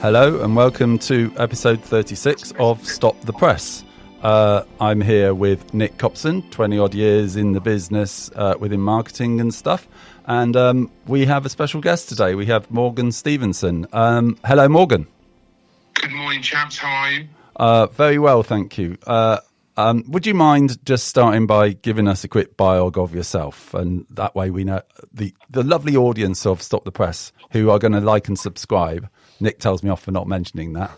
Hello and welcome to episode 36 of Stop the Press. I'm here with Nick Copson, 20 odd years in the business within marketing and stuff. And we have a special guest today. We have Morgan Stevenson. Hello, Morgan. Good morning, chaps. How are you? Very well, thank you. Would you mind just starting by giving us a quick biog of yourself? And that way we know the lovely audience of Stop the Press who are going to like and subscribe. Nick tells me off for not mentioning that.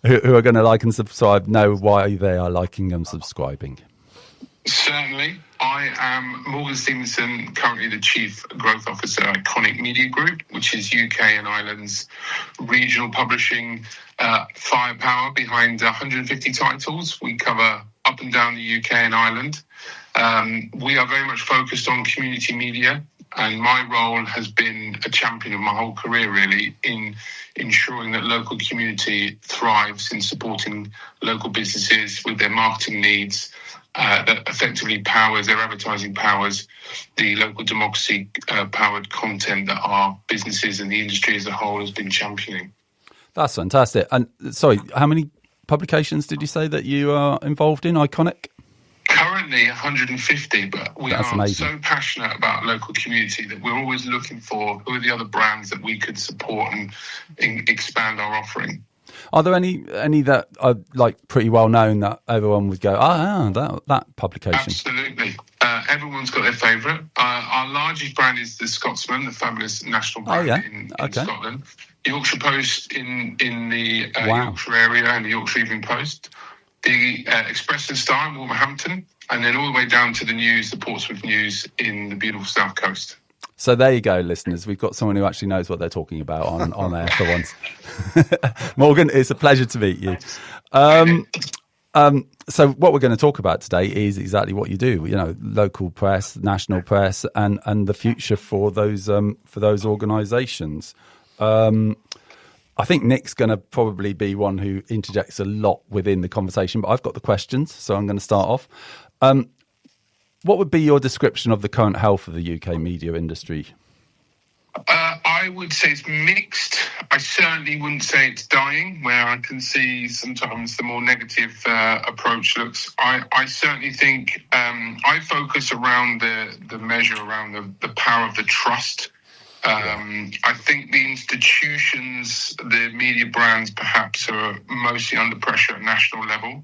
Who are going to like and subscribe know why they are liking and subscribing. Certainly. I am Morgan Stevenson, currently the Chief Growth Officer at Iconic Media Group, which is UK and Ireland's regional publishing firepower behind 150 titles. We cover up and down the UK and Ireland. We are very much focused on community media, and my role has been a champion of my whole career, really, in ensuring that local community thrives in supporting local businesses with their marketing needs, that effectively powers their advertising powers, the local democracy powered content that our businesses and the industry as a whole has been championing. That's fantastic. And sorry, how many publications did you say that you are involved in, Iconic? Currently 150, but we That's are amazing. So passionate about local community that we're always looking for who are the other brands that we could support and expand our offering. Are there any that are like pretty well known that everyone would go, that publication? Absolutely. Everyone's got their favourite. Our largest brand is the Scotsman, the fabulous national brand in Scotland. Yorkshire Post in the Yorkshire area and the Yorkshire Evening Post. The Express and Star in Wolverhampton, and then all the way down to the News, the Portsmouth News in the beautiful South Coast. So there you go, listeners. We've got someone who actually knows what they're talking about on air for once. Morgan, it's a pleasure to meet you. So what we're going to talk about today is exactly what you do. You know, local press, national press, and the future for those organisations. I think Nick's going to probably be one who interjects a lot within the conversation, but I've got the questions, so I'm going to start off. What would be your description of the current health of the UK media industry? I would say it's mixed. I certainly wouldn't say it's dying, where I can see sometimes the more negative approach looks. I certainly think I focus around the measure around the power of the trust. I think the institutions, the media brands perhaps are mostly under pressure at national level,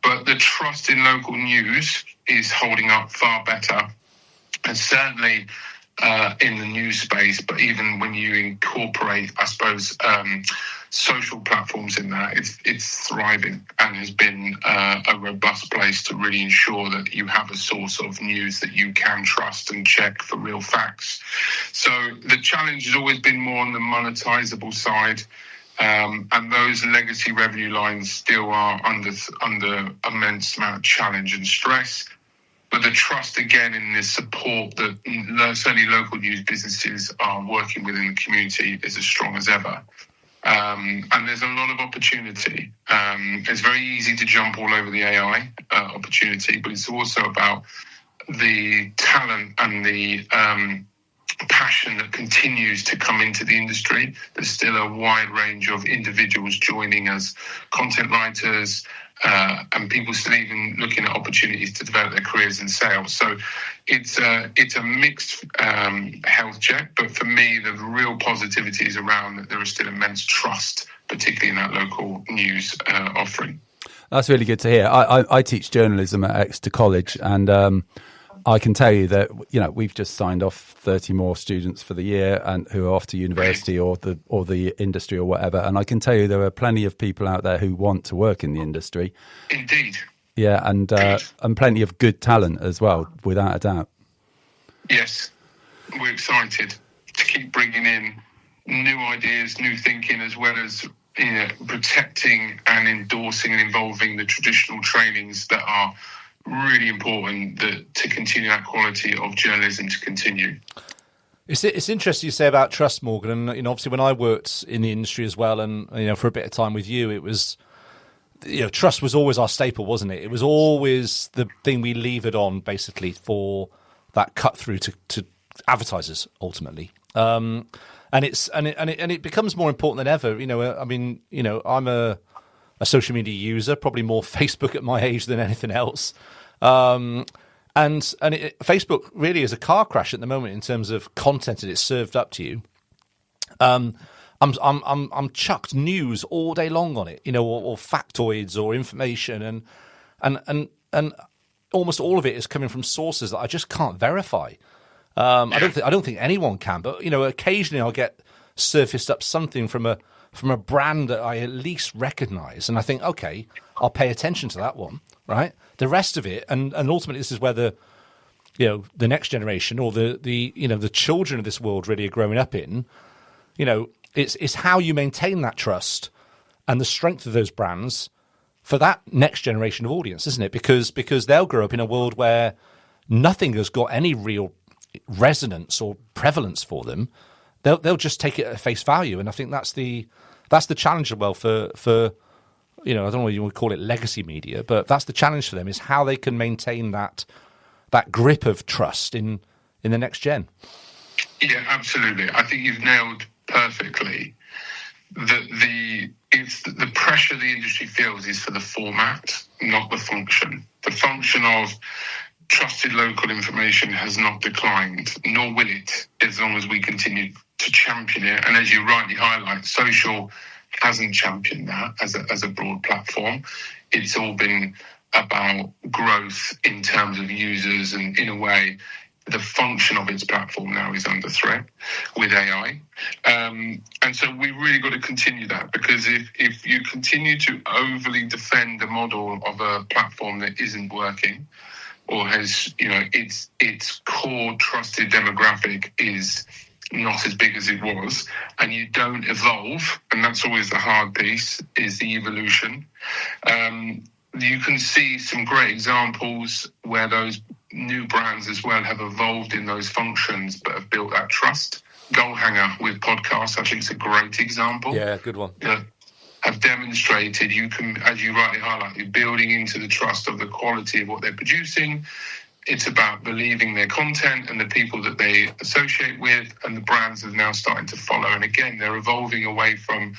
but the trust in local news is holding up far better. And certainly in the news space, but even when you incorporate, I suppose, social platforms in that, it's thriving and has been a robust place to really ensure that you have a source of news that you can trust and check for real facts. So the challenge has always been more on the monetizable side, and those legacy revenue lines still are under immense amount of challenge and stress. But the trust, again, in the support that certainly local news businesses are working within the community is as strong as ever. And there's a lot of opportunity. It's very easy to jump all over the AI opportunity, but it's also about the talent and the passion that continues to come into the industry. There's still a wide range of individuals joining as content writers, and people still even looking at opportunities to develop their careers in sales. So it's a mixed health check, but for me, the real positivity is around that there is still immense trust, particularly in that local news offering. That's really good to hear. I teach journalism at Exeter College, and I can tell you that, you know, we've just signed off 30 more students for the year and who are off to university or the industry or whatever. And I can tell you there are plenty of people out there who want to work in the industry. Indeed. Yeah, and plenty of good talent as well, without a doubt. Yes, we're excited to keep bringing in new ideas, new thinking, as well as protecting and endorsing and involving the traditional trainings that are really important to continue that quality of journalism to continue. It's interesting you say about trust, Morgan, and, you know, obviously when I worked in the industry as well, and, you know, for a bit of time with you, it was, you know, trust was always our staple, wasn't it? It was always the thing we levered on, basically, for that cut through to advertisers ultimately. And and it becomes more important than ever. I'm a social media user, probably more Facebook at my age than anything else. Facebook really is a car crash at the moment in terms of content that it's served up to you. I'm chucked news all day long on it, or factoids or information, and almost all of it is coming from sources that I just can't verify. I don't think anyone can, but occasionally I'll get surfaced up something from a brand that I at least recognise, and I think, okay, I'll pay attention to that one, right? The rest of it, and ultimately this is where the next generation or the children of this world really are growing up in. It's how you maintain that trust and the strength of those brands for that next generation of audience, isn't it? Because they'll grow up in a world where nothing has got any real resonance or prevalence for them. They'll just take it at face value, and I think that's the challenge as well for I don't know what you would call it, legacy media, but that's the challenge for them, is how they can maintain that grip of trust in the next gen. Yeah, absolutely. I think you've nailed perfectly that the pressure the industry feels is for the format, not the function. The function of trusted local information has not declined, nor will it, as long as we continue to champion it. And as you rightly highlight, social hasn't championed that as a broad platform. It's all been about growth in terms of users, and in a way, the function of its platform now is under threat with AI. And so we really got to continue that, because if you continue to overly defend the model of a platform that isn't working, or has, its core trusted demographic is not as big as it was, and you don't evolve, and that's always the hard piece, is the evolution. You can see some great examples where those new brands as well have evolved in those functions, but have built that trust. Goalhanger with podcasts, I think, is a great example. Yeah, good one. Have demonstrated you can, as you rightly highlighted, building into the trust of the quality of what they're producing. It's about believing their content and the people that they associate with, and the brands are now starting to follow. And again, they're evolving away from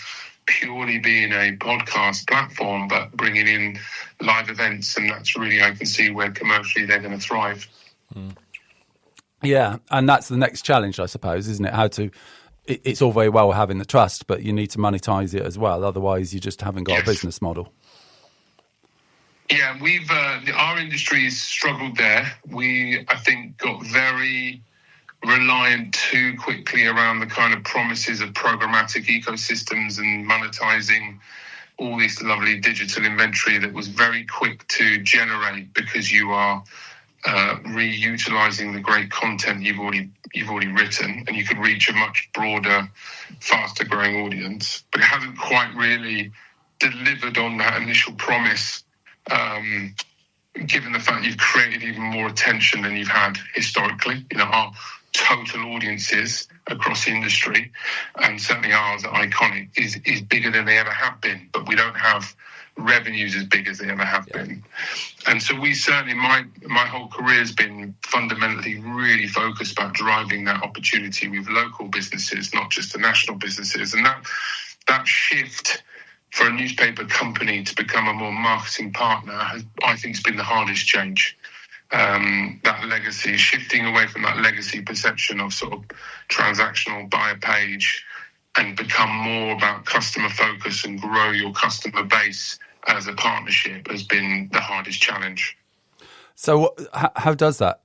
purely being a podcast platform, but bringing in live events, and that's really, I can see where commercially they're going to thrive. Yeah, and that's the next challenge, I suppose, isn't it? It's all very well having the trust, but you need to monetize it as well. Otherwise, you just haven't got a business model. Yeah, our industry's struggled there. I think, got very reliant too quickly around the kind of promises of programmatic ecosystems and monetizing all this lovely digital inventory that was very quick to generate, because you are reutilizing the great content you've already written, and you could reach a much broader, faster growing audience. But it hasn't quite really delivered on that initial promise, given the fact you've created even more attention than you've had historically. Our total audiences across the industry, and certainly ours at Iconic, is bigger than they ever have been, but we don't have revenues as big as they ever have been. And so we certainly, my whole career has been fundamentally really focused about driving that opportunity with local businesses, not just the national businesses. And that shift for a newspaper company to become a more marketing partner I think, has been the hardest change. That legacy, shifting away from that legacy perception of sort of transactional buyer page, and become more about customer focus and grow your customer base as a partnership, has been the hardest challenge. So how does that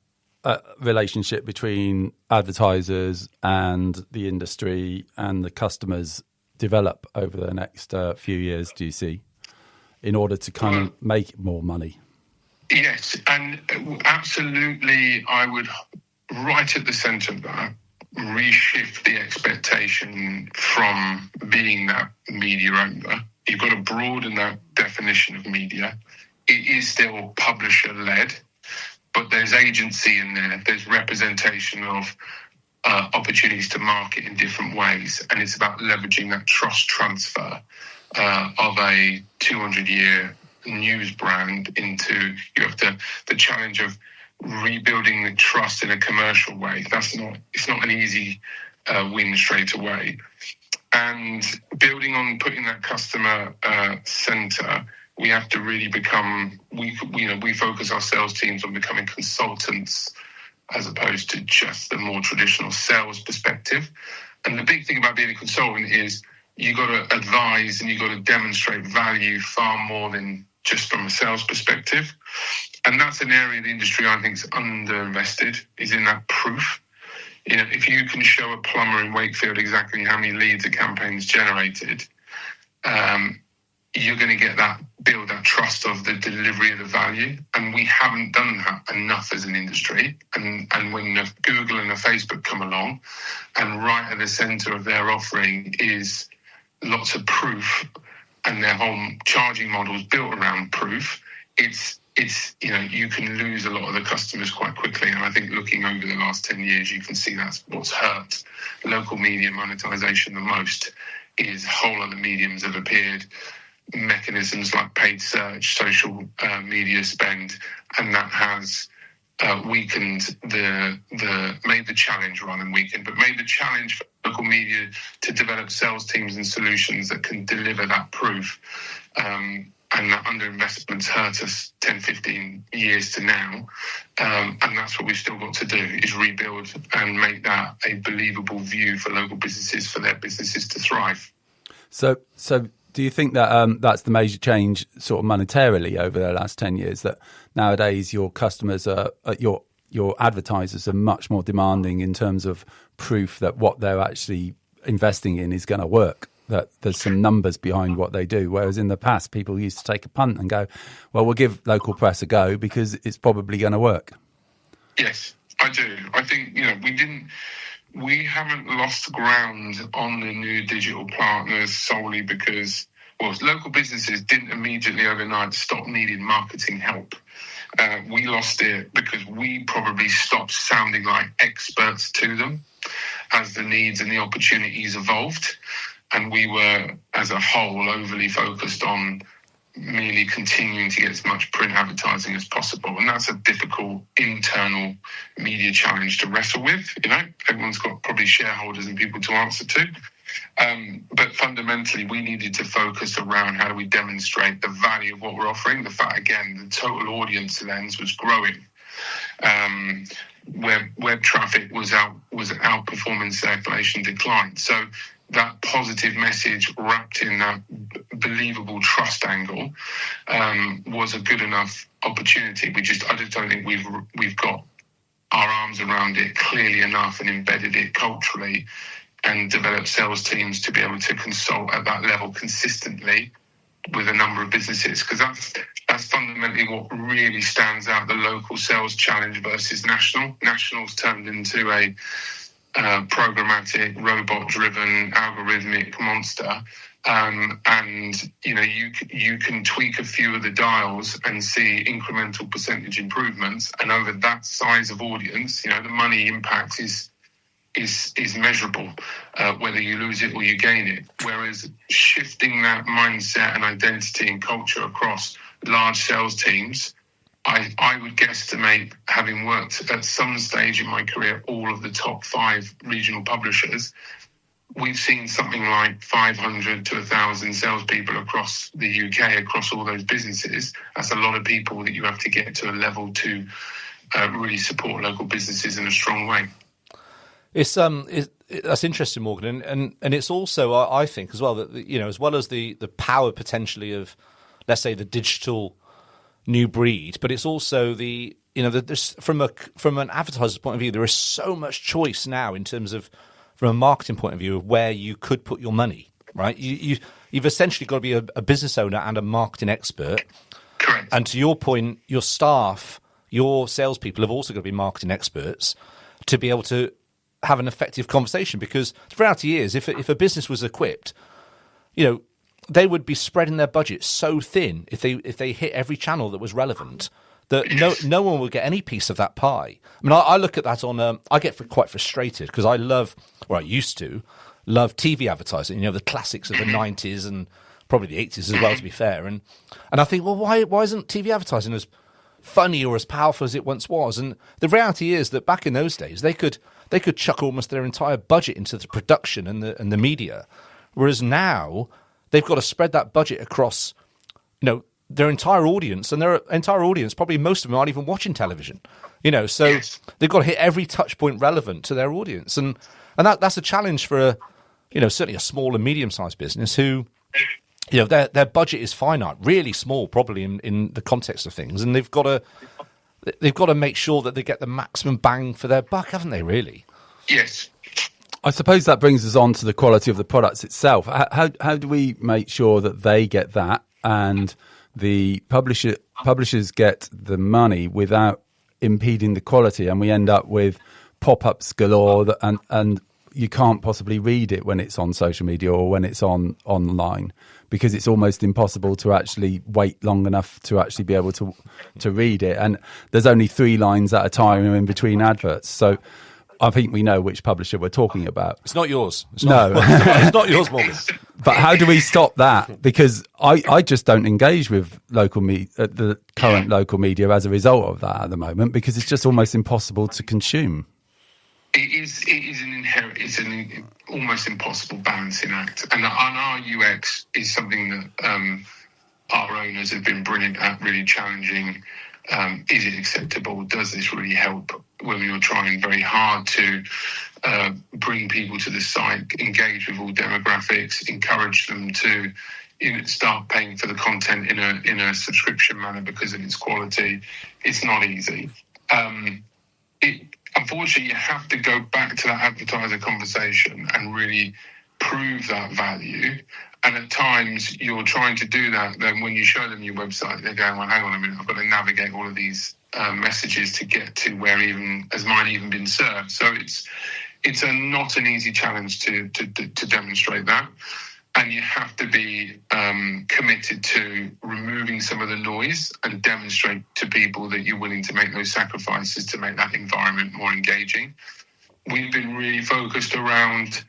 relationship between advertisers and the industry and the customers develop over the next few years, do you see, in order to kind of make more money? Yes, and absolutely, I would, right at the centre of that, reshift the expectation from being that media owner. You've got to broaden that definition of media. It is still publisher-led, but there's agency in there. There's representation of opportunities to market in different ways, and it's about leveraging that trust transfer of a 200-year news brand into, you have the challenge of rebuilding the trust in a commercial way. It's not an easy win straight away. And building on putting that customer centre, we have to really we focus our sales teams on becoming consultants as opposed to just the more traditional sales perspective. And the big thing about being a consultant is you got to advise and you got to demonstrate value far more than just from a sales perspective. And that's an area of the industry I think is underinvested, is in that proof. If you can show a plumber in Wakefield exactly how many leads a campaign's generated, you're going to build that trust of the delivery of the value. And we haven't done that enough as an industry. And when a Google and a Facebook come along, and right at the centre of their offering is lots of proof, and their whole charging model is built around proof, it's you can lose a lot of the customers quite quickly. And I think looking over the last 10 years, you can see that's what's hurt local media monetization the most, is whole other mediums have appeared, mechanisms like paid search, social media spend, and that has weakened made the challenge rather than weakened, but made the challenge for local media to develop sales teams and solutions that can deliver that proof. And that underinvestment's hurt us 10, 15 years to now. And that's what we've still got to do, is rebuild and make that a believable view for local businesses, for their businesses to thrive. So do you think that that's the major change sort of monetarily over the last 10 years, that nowadays your customers your advertisers are much more demanding in terms of proof that what they're actually investing in is going to work, that there's some numbers behind what they do, whereas in the past people used to take a punt and go, well, we'll give local press a go because it's probably going to work? Yes, I do. I think we haven't lost ground on the new digital partners solely because, local businesses didn't immediately overnight stop needing marketing help. We lost it because we probably stopped sounding like experts to them as the needs and the opportunities evolved. And we were, as a whole, overly focused on merely continuing to get as much print advertising as possible. And that's a difficult internal media challenge to wrestle with. Everyone's got probably shareholders and people to answer to. But fundamentally, we needed to focus around how do we demonstrate the value of what we're offering. The fact, again, the total audience lens was growing. Web traffic was outperforming circulation decline. So that positive message wrapped in that believable trust angle was a good enough opportunity. I just don't think we've got our arms around it clearly enough and embedded it culturally and developed sales teams to be able to consult at that level consistently with a number of businesses, because that's fundamentally what really stands out, the local sales challenge versus national. National's turned into a programmatic, robot-driven, algorithmic monster, and you can tweak a few of the dials and see incremental percentage improvements, and over that size of audience, the money impact is measurable, whether you lose it or you gain it. Whereas shifting that mindset and identity and culture across large sales teams, I would guesstimate, having worked at some stage in my career all of the top 5 regional publishers, we've seen something like 500 to 1,000 salespeople across the UK, across all those businesses. That's a lot of people that you have to get to a level to really support local businesses in a strong way. That's interesting, Morgan, and it's also, I think, as well, that as well as the power potentially of, let's say, the digital new breed, but it's also from an advertiser's point of view, there is so much choice now in terms of, from a marketing point of view, of where you could put your money. Right? You've essentially got to be a business owner and a marketing expert. Correct. And to your point, your staff, your salespeople have also got to be marketing experts to be able to have an effective conversation, because the reality is, if a business was equipped, they would be spreading their budget so thin if they hit every channel that was relevant that no one would get any piece of that pie. I mean, I look at that I get quite frustrated because I used to love TV advertising, the classics of the 90s and probably the 80s as well, to be fair. And I think, well, why isn't TV advertising as funny or as powerful as it once was. And the reality is that back in those days, they could chuck almost their entire budget into the production and the media, whereas now they've got to spread that budget across, their entire audience, and their entire audience, probably most of them aren't even watching television, so Yes. they've got to hit every touch point relevant to their audience. And that's a challenge for certainly a small and medium-sized business who, their budget is finite, really small, probably in the context of things. And they've got to make sure that they get the maximum bang for their buck, haven't they, really? Yes. I suppose that brings us on to the quality of the products itself. How do we make sure that they get that and the publishers get the money without impeding the quality, and we end up with pop-ups galore and you can't possibly read it when it's on social media or when it's online, because it's almost impossible to actually wait long enough to actually be able to read it, and there's only 3 lines at a time in between adverts. So I think we know which publisher we're talking about. It's not yours. It's not yours, Morgan. But how do we stop that? Because I just don't engage with the current local media as a result of that at the moment, because it's just almost impossible to consume. It's an almost impossible balancing act. And our UX is something that our owners have been brilliant at, really challenging. Is it acceptable? Does this really help? When we were trying very hard to bring people to the site, engage with all demographics, encourage them to start paying for the content in a subscription manner because of its quality, it's not easy. Unfortunately, you have to go back to that advertiser conversation and really prove that value. And at times, you're trying to do that. Then when you show them your website, they're going, well, hang on a minute, I've got to navigate all of these messages to get to where has mine even been served. So it's not an easy challenge to demonstrate that. And you have to be committed to removing some of the noise and demonstrate to people that you're willing to make those sacrifices to make that environment more engaging. We've been really focused around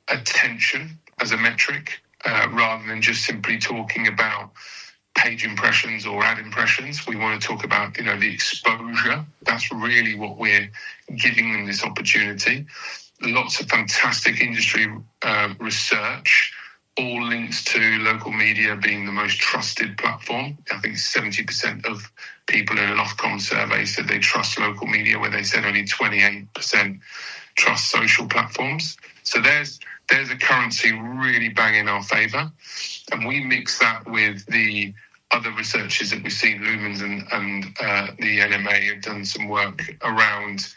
attention as a metric, rather than just simply talking about page impressions or ad impressions. We want to talk about, the exposure. That's really what we're giving them, this opportunity. Lots of fantastic industry research, all links to local media being the most trusted platform. I think 70% of people in an Ofcom survey said they trust local media, where they said only 28% trust social platforms. So there's a currency really bang in our favour. And we mix that with the other researchers that we've seen, Lumens and the NMA have done some work around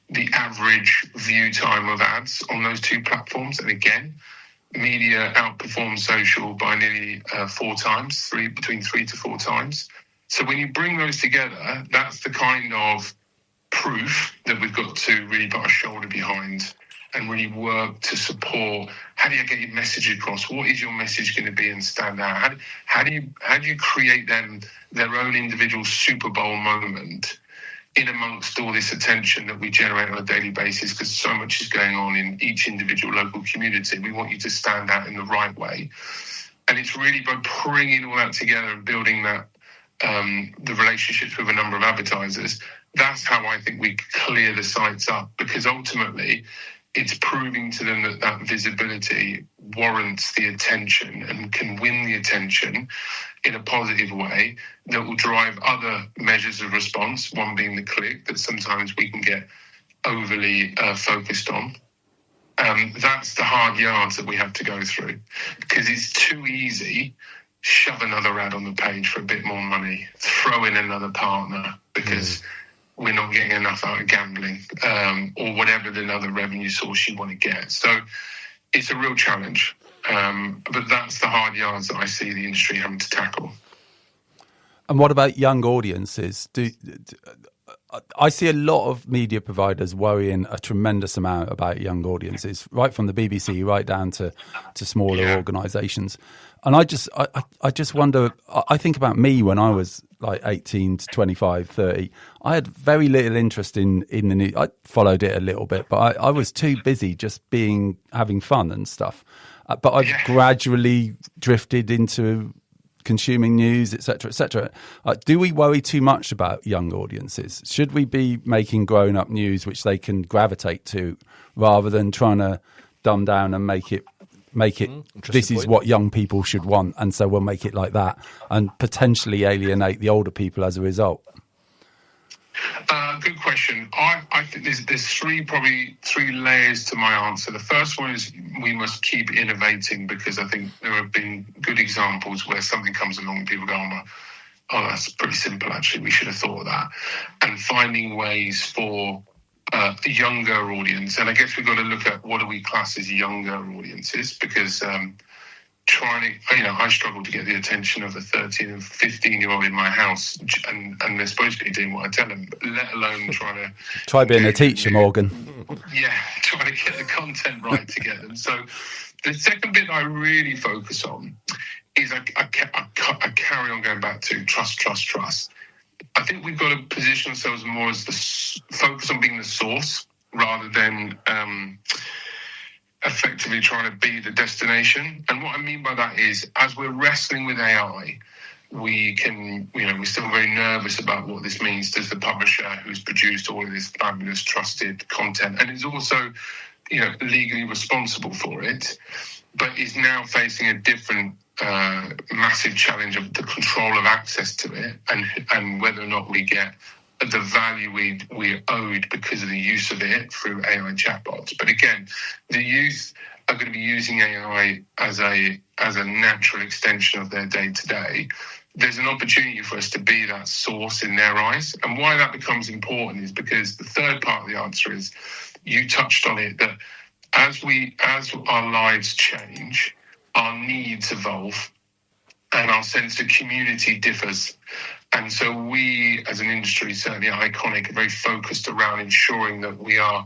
the average view time of ads on those 2 platforms. And again, media outperforms social by nearly 4 times, between 3 to 4 times. So when you bring those together, that's the kind of proof that we've got to really put our shoulder behind and really work to support. How do you get your message across? What is your message going to be and stand out? How do you create them their own individual Super Bowl moment in amongst all this attention that we generate on a daily basis, because so much is going on in each individual local community? We want you to stand out in the right way. And it's really by bringing all that together and building that the relationships with a number of advertisers. That's how I think we clear the sites up, because ultimately it's proving to them that visibility warrants the attention and can win the attention in a positive way that will drive other measures of response, one being the click that sometimes we can get overly focused on. That's the hard yards that we have to go through, because it's too easy. Shove another ad on the page for a bit more money, throw in another partner because we're not getting enough out of gambling, or whatever the other revenue source you want to get. So it's a real challenge. But that's the hard yards that I see the industry having to tackle. And what about young audiences? I see a lot of media providers worrying a tremendous amount about young audiences, right from the BBC right down to smaller organisations. And I just wonder, I think about me when I was like 18 to 25, 30. I had very little interest in the news. I followed it a little bit, but I was too busy just having fun and stuff. But I've gradually drifted into consuming news, etc., etc. Do we worry too much about young audiences? Should we be making grown-up news which they can gravitate to, rather than trying to dumb down and make it this is what young people should want, and so we'll make it like that and potentially alienate the older people as a result? Good question. I think there's probably three layers to my answer. The first one is we must keep innovating, because I think there have been good examples where something comes along and people go, oh, that's pretty simple, actually, we should have thought of that. And finding ways for a younger audience, and I guess we've got to look at what do we class as younger audiences, because I struggle to get the attention of a 13 and 15-year-old in my house, and they're supposed to be doing what I tell them, let alone try being a teacher, Morgan. Yeah, trying to get the content right to get them. So the second bit I really focus on is I carry on going back to trust. I think we've got to position ourselves more as focus on being the source rather than effectively trying to be the destination. And what I mean by that is, as we're wrestling with AI, we're still very nervous about what this means to the publisher who's produced all of this fabulous, trusted content and is also, legally responsible for it, but is now facing a different massive challenge of the control of access to it and whether or not we get the value we owed because of the use of it through AI chatbots. But again, the youth are going to be using AI as a natural extension of their day-to-day. There's an opportunity for us to be that source in their eyes. And why that becomes important is because the third part of the answer is, you touched on it, that as our lives change, our needs evolve, and our sense of community differs. And so we, as an industry, certainly at Iconic, are very focused around ensuring that we are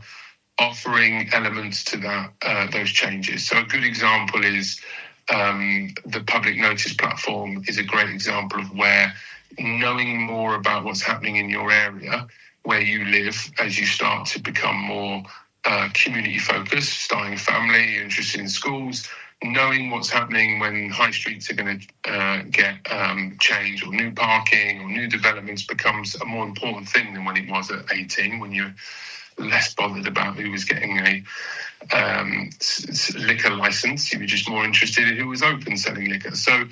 offering elements to that those changes. So a good example is the public notice platform is a great example of where knowing more about what's happening in your area where you live, as you start to become more community focused, starting a family, interested in schools, knowing what's happening when high streets are going to get change, or new parking or new developments, becomes a more important thing than when it was at 18, when you're less bothered about who was getting a liquor license. You were just more interested in who was open selling liquor. So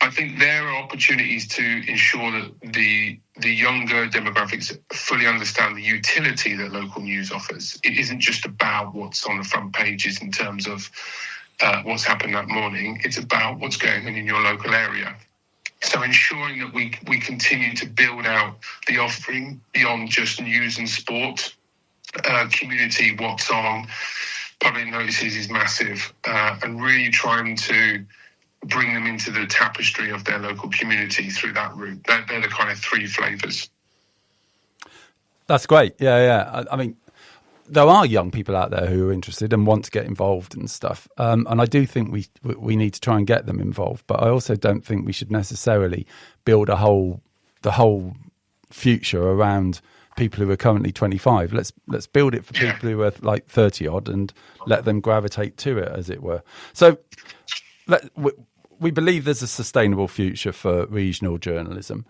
I think there are opportunities to ensure that the younger demographics fully understand the utility that local news offers. It isn't just about what's on the front pages in terms of what's happened that morning. It's about what's going on in your local area. So ensuring that we continue to build out the offering beyond just news and sport, community, what's on, public notices is massive, and really trying to bring them into the tapestry of their local community through that route. They're the kind of three flavours. That's great. Yeah. I mean, there are young people out there who are interested and want to get involved and stuff. And I do think we need to try and get them involved. But I also don't think we should necessarily build the whole future around people who are currently 25. Let's build it for people who are like 30 odd and let them gravitate to it, as it were. So we believe there's a sustainable future for regional journalism.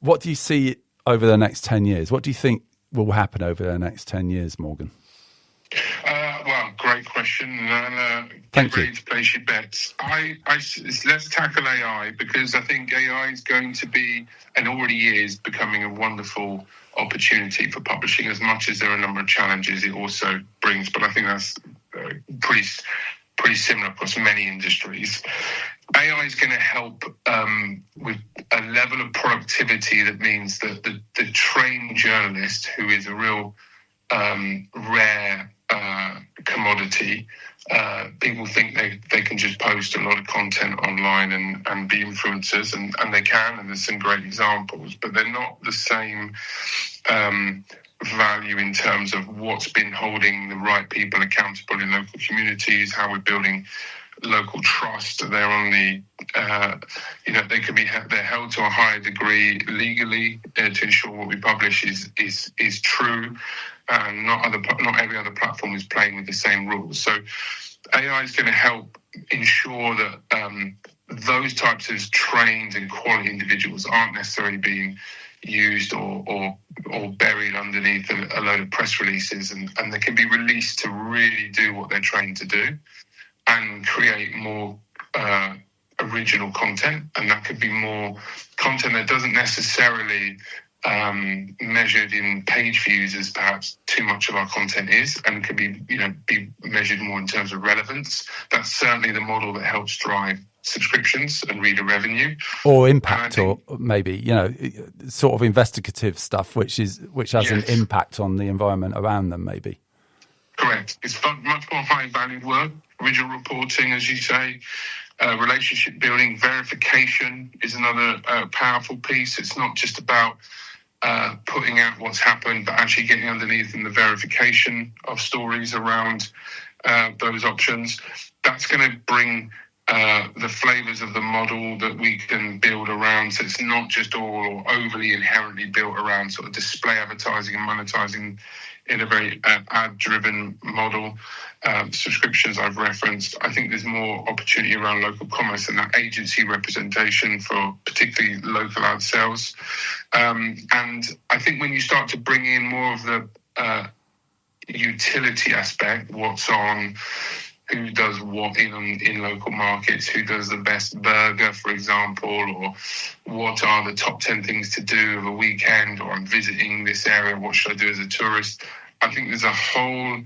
What do you see over the next 10 years? What do you think will happen over the next 10 years, Morgan? Well, great question. Thank get ready to place your bets. Let's tackle AI, because I think AI is going to be, and already is, becoming a wonderful opportunity for publishing. As much as there are a number of challenges it also brings, but I think that's pretty similar across many industries. AI is going to help with a level of productivity that means that the trained journalist, who is a real rare commodity, people think they can just post a lot of content online and be influencers, and they can, and there's some great examples, but they're not the same value in terms of what's been holding the right people accountable in local communities, how we're building local trust. They're on the, they can be they're held to a higher degree legally to ensure what we publish is true, and not every other platform is playing with the same rules. So AI is going to help ensure that those types of trained and quality individuals aren't necessarily being used or buried underneath a load of press releases, and they can be released to really do what they're trained to do and create more original content. And that could be more content that doesn't necessarily measured in page views as perhaps too much of our content is, and could be measured more in terms of relevance. That's certainly the model that helps drive subscriptions and reader revenue, or impact, or maybe sort of investigative stuff which has an impact on the environment around them. Maybe correct. It's much more high value work. Original reporting, as you say. Relationship building, verification is another powerful piece. It's not just about putting out what's happened, but actually getting underneath in the verification of stories around those options. That's going to bring the flavours of the model that we can build around. So it's not just all overly inherently built around sort of display advertising and monetizing in a very ad-driven model. Subscriptions I've referenced. I think there's more opportunity around local commerce and that agency representation for particularly local ad sales. And I think when you start to bring in more of the utility aspect, what's on, who does what in local markets, who does the best burger, for example, or what are the top 10 things to do of a weekend, or I'm visiting this area, what should I do as a tourist? I think there's a whole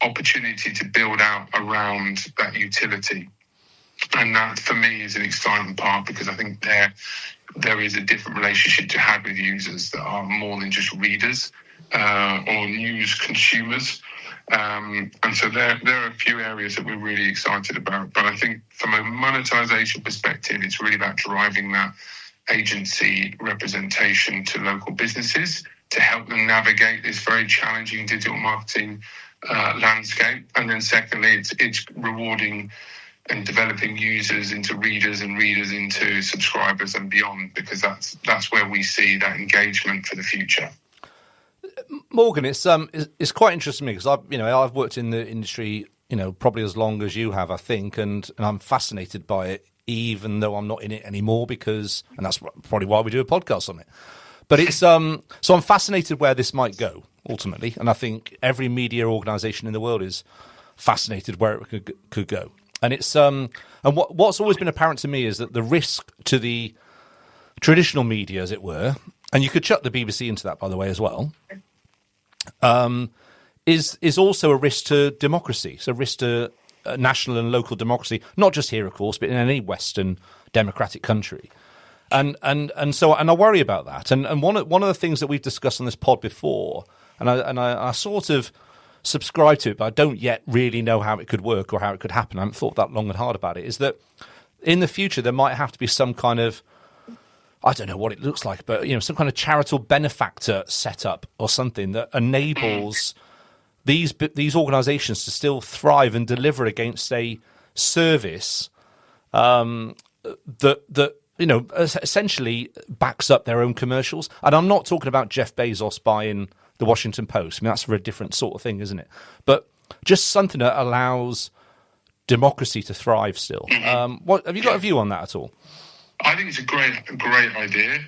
opportunity to build out around that utility. And that, for me, is an exciting part, because I think there is a different relationship to have with users that are more than just readers or news consumers. And so there are a few areas that we're really excited about. But I think from a monetization perspective, it's really about driving that agency representation to local businesses to help them navigate this very challenging digital marketing landscape. And then secondly, it's rewarding and developing users into readers and readers into subscribers and beyond, because that's where we see that engagement for the future. Morgan, it's quite interesting to me, because I've worked in the industry probably as long as you have, I think, and I'm fascinated by it, even though I'm not in it anymore, and that's probably why we do a podcast on it. But it's so I'm fascinated where this might go ultimately, and I think every media organisation in the world is fascinated where it could go. And it's and what's always been apparent to me is that the risk to the traditional media, as it were, and you could chuck the BBC into that, by the way, as well, is also a risk to democracy. So risk to national and local democracy, not just here, of course, but in any Western democratic country. And I worry about that. And one of the things that we've discussed on this pod before, and I sort of subscribe to it, but I don't yet really know how it could work or how it could happen. I haven't thought that long and hard about it. Is that in the future there might have to be some kind of, I don't know what it looks like, but some kind of charitable benefactor set up or something that enables these organisations to still thrive and deliver against a service that essentially backs up their own commercials. And I'm not talking about Jeff Bezos buying the Washington Post. I mean, that's for a different sort of thing, isn't it? But just something that allows democracy to thrive still. What have you got a view on that at all? I think it's a great idea.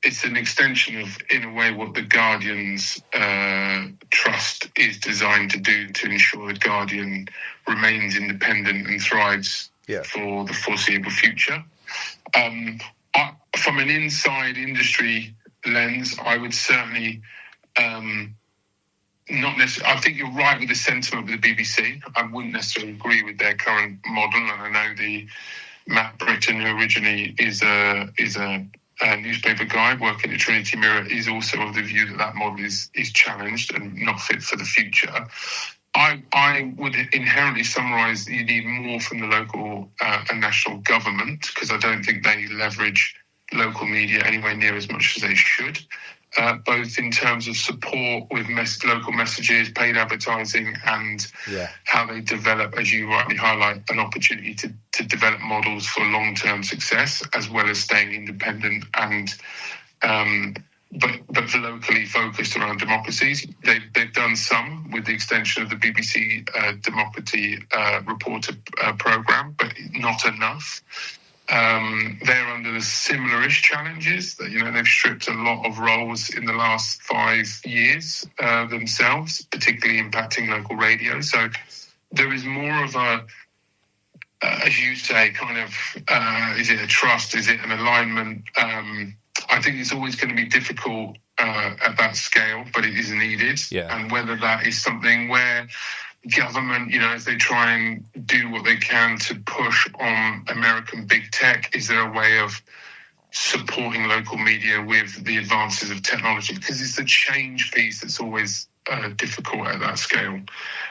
It's an extension of, in a way, what the Guardian's trust is designed to do, to ensure the Guardian remains independent and thrives for the foreseeable future. From an inside industry lens, I would certainly not necessarily. I think you're right with the sentiment of the BBC. I wouldn't necessarily agree with their current model, and I know the Matt Britton, who originally is a newspaper guy working at Trinity Mirror, is also of the view that model is challenged and not fit for the future. I would inherently summarise that you need more from the local and national government, because I don't think they leverage local media anywhere near as much as they should, both in terms of support with local messages, paid advertising, and how they develop, as you rightly highlight, an opportunity to develop models for long-term success, as well as staying independent and but locally focused around democracies. They've done some with the extension of the BBC Democracy Reporter programme, but not enough. They're under the similar-ish challenges. That, they've stripped a lot of roles in the last 5 years themselves, particularly impacting local radio. So there is more of a, as you say, kind of, is it a trust? Is it an alignment? I think it's always going to be difficult at that scale, but it is needed. Yeah. And whether that is something where government, as they try and do what they can to push on American big tech, is there a way of supporting local media with the advances of technology? Because it's the change piece that's always difficult at that scale.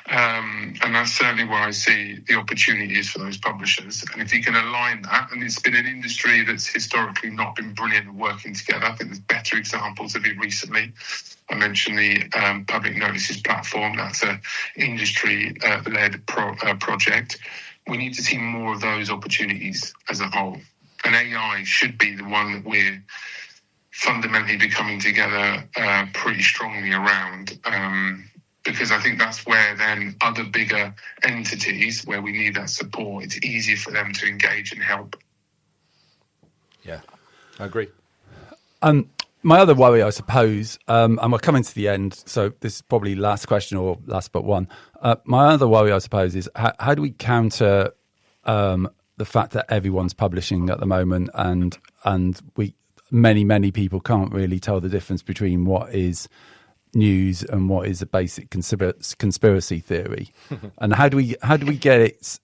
And that's certainly where I see the opportunity is for those publishers. And if you can align that, and it's been an industry that's historically not been brilliant at working together. I think there's better examples of it recently. I mentioned the public notices platform. That's an industry-led project. We need to see more of those opportunities as a whole. And AI should be the one that we're fundamentally becoming together pretty strongly around, because I think that's where then other bigger entities where we need that support, it's easier for them to engage and help. Yeah, I agree. My other worry, I suppose, and we're coming to the end, so this is probably last question or last but one. My other worry, I suppose, is how do we counter the fact that everyone's publishing at the moment, and many people can't really tell the difference between what is news and what is a basic conspiracy theory. And how do we get it?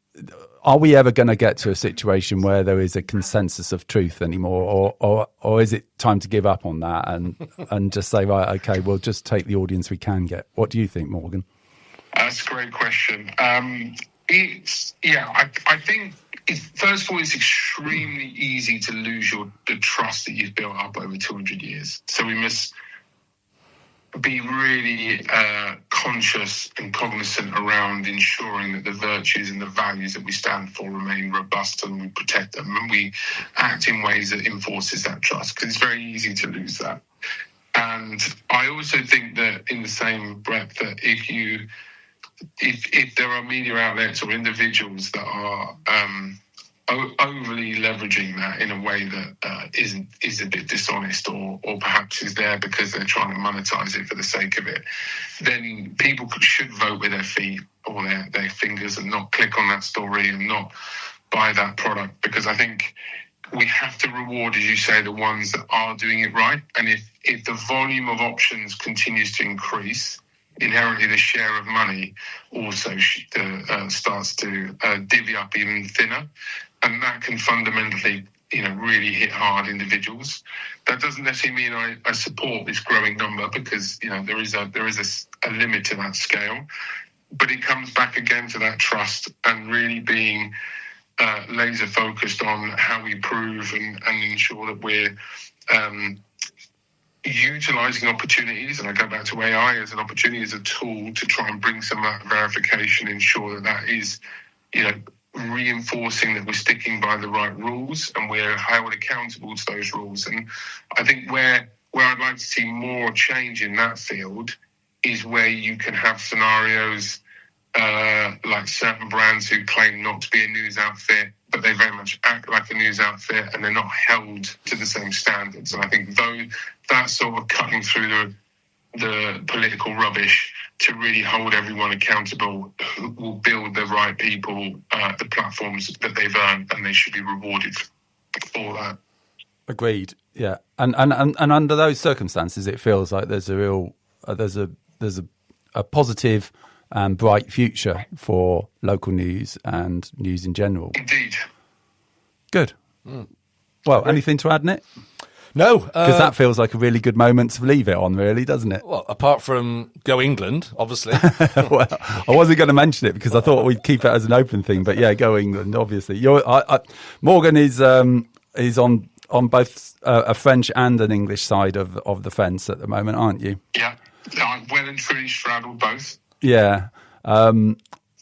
Are we ever going to get to a situation where there is a consensus of truth anymore, or is it time to give up on that and just say, right, okay, we'll just take the audience we can get? What do you think, Morgan? That's a great question. I think first of all, it's extremely easy to lose the trust that you've built up over 200 years. So we must be really conscious and cognizant around ensuring that the virtues and the values that we stand for remain robust, and we protect them, and we act in ways that enforces that trust, because it's very easy to lose that. And I also think that in the same breath that if there are media outlets or individuals that are overly leveraging that in a way that is a bit dishonest, or perhaps is there because they're trying to monetize it for the sake of it, then people should vote with their feet or their fingers and not click on that story and not buy that product, because I think we have to reward, as you say, the ones that are doing it right. And if the volume of options continues to increase, inherently the share of money also starts to divvy up even thinner, and that can fundamentally, really hit hard individuals. That doesn't necessarily mean I support this growing number, because there is a limit to that scale, but it comes back again to that trust and really being laser focused on how we prove and ensure that we're utilising opportunities, and I go back to AI as an opportunity, as a tool to try and bring some of that verification, ensure that is, reinforcing that we're sticking by the right rules and we're held accountable to those rules. And I think where I'd like to see more change in that field is where you can have scenarios like certain brands who claim not to be a news outfit, but they very much act like a news outfit, and they're not held to the same standards. And I think that sort of cutting through the political rubbish to really hold everyone accountable will build the right people, the platforms that they've earned, and they should be rewarded for that. Agreed. Yeah, and under those circumstances, it feels like there's a real there's a positive and bright future for local news and news in general. Indeed. Good. Well, anything to add, Nick? No. Because that feels like a really good moment to leave it on, really, doesn't it? Well, apart from Go England, obviously. Well, I wasn't going to mention it because I thought we'd keep it as an open thing. But yeah, Go England, obviously. Morgan is on both a French and an English side of the fence at the moment, aren't you? Yeah. I'm well and truly straddled both. Yeah.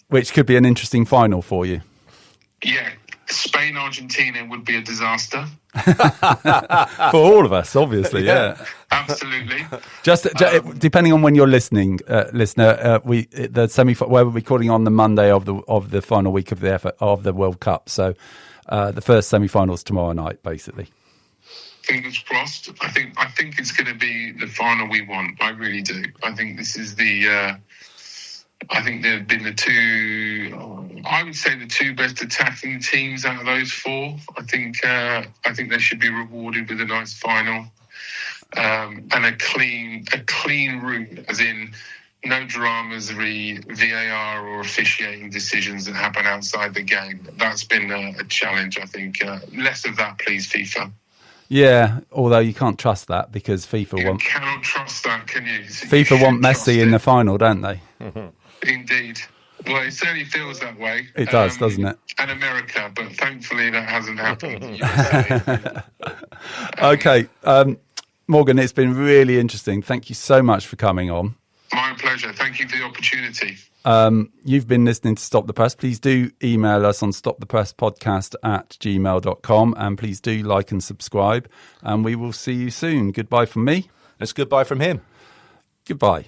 Which could be an interesting final for you. Yeah. Spain-Argentina would be a disaster. For all of us, obviously, yeah. Absolutely. Just depending on when you're listening, listener, we're recording on the Monday of the final week of the World Cup. So the first semi-finals tomorrow night, basically. Fingers crossed. I think it's going to be the final we want. I really do. I think this is I think they've been the two best attacking teams out of those four. I think they should be rewarded with a nice final and a clean route, as in no dramas, VAR or officiating decisions that happen outside the game. That's been a challenge. I think less of that, please, FIFA. Yeah, although you can't trust that because You cannot trust that, can you? FIFA want Messi in the final, don't they? Indeed. Well, it certainly feels that way. It does, doesn't it? And America, but thankfully that hasn't happened. Okay, Morgan, it's been really interesting. Thank you so much for coming on. My pleasure. Thank you for the opportunity. You've been listening to Stop the Press. Please do email us on stopthepresspodcast@gmail.com, and please do like and subscribe, and we will see you soon. Goodbye from me. It's goodbye from him. Goodbye.